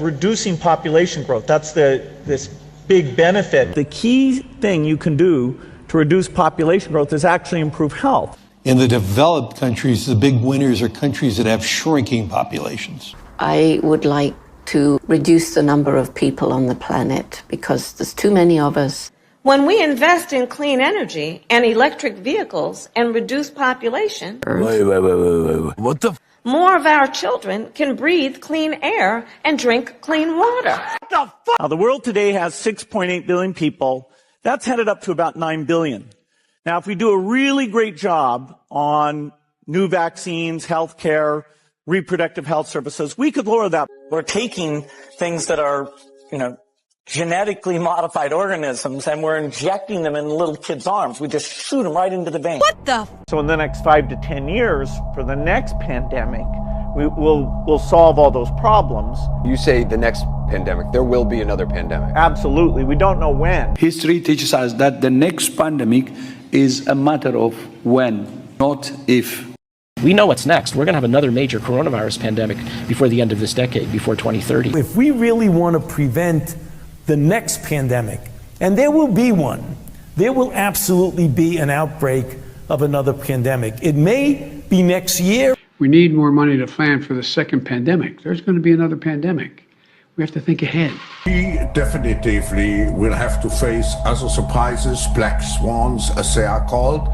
Reducing population growth, that's this big benefit. The key thing you can do to reduce population growth is actually improve health. In the developed countries, the big winners are countries that have shrinking populations. I would like to reduce the number of people on the planet because there's too many of us. When we invest in clean energy and electric vehicles and reduce population, Wait. What the? More of our children can breathe clean air and drink clean water. What the fuck? Now, the world today has 6.8 billion people. That's headed up to about 9 billion. Now, if we do a really great job on new vaccines, healthcare, reproductive health services, we could lower that. We're taking things that are, genetically modified organisms, and we're injecting them in little kids' arms. We just shoot them right into the vein. What the? So in the next 5 to 10 years, for the next pandemic, we'll solve all those problems. You say the next pandemic, there will be another pandemic. Absolutely. We don't know when. History teaches us that the next pandemic is a matter of when, not if. We know what's next. We're going to have another major coronavirus pandemic before the end of this decade, before 2030. If we really want to prevent the next pandemic, and there will be one, there will absolutely be an outbreak of another pandemic. It may be next year. We need more money to plan for the second pandemic. There's going to be another pandemic. We have to think ahead. We definitively will have to face other surprises, black swans, as they are called,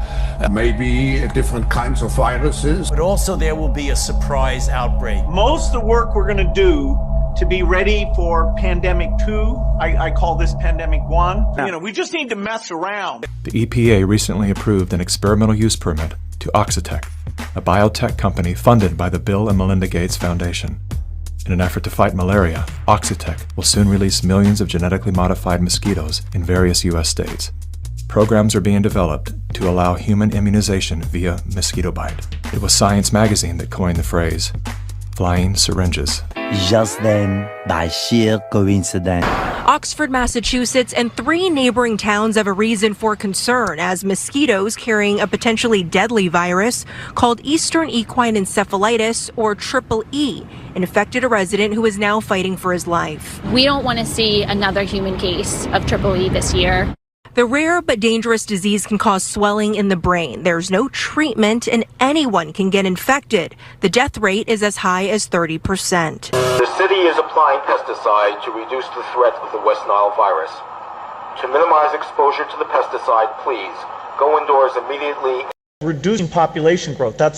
maybe different kinds of viruses. But also there will be a surprise outbreak. Most of the work we're going to do to be ready for pandemic 2, I call this pandemic 1. We just need to mess around. The EPA recently approved an experimental use permit to Oxitec, a biotech company funded by the Bill and Melinda Gates Foundation. In an effort to fight malaria, Oxitec will soon release millions of genetically modified mosquitoes in various U.S. states. Programs are being developed to allow human immunization via mosquito bite. It was Science magazine that coined the phrase, flying syringes. Just then, by sheer coincidence. Oxford, Massachusetts, and 3 neighboring towns have a reason for concern as mosquitoes carrying a potentially deadly virus called Eastern Equine Encephalitis, or Triple E, infected a resident who is now fighting for his life. We don't want to see another human case of Triple E this year. The rare but dangerous disease can cause swelling in the brain. There's no treatment and anyone can get infected. The death rate is as high as 30%. The city is applying pesticide to reduce the threat of the West Nile virus. To minimize exposure to the pesticide, please go indoors immediately. Reducing population growth, that's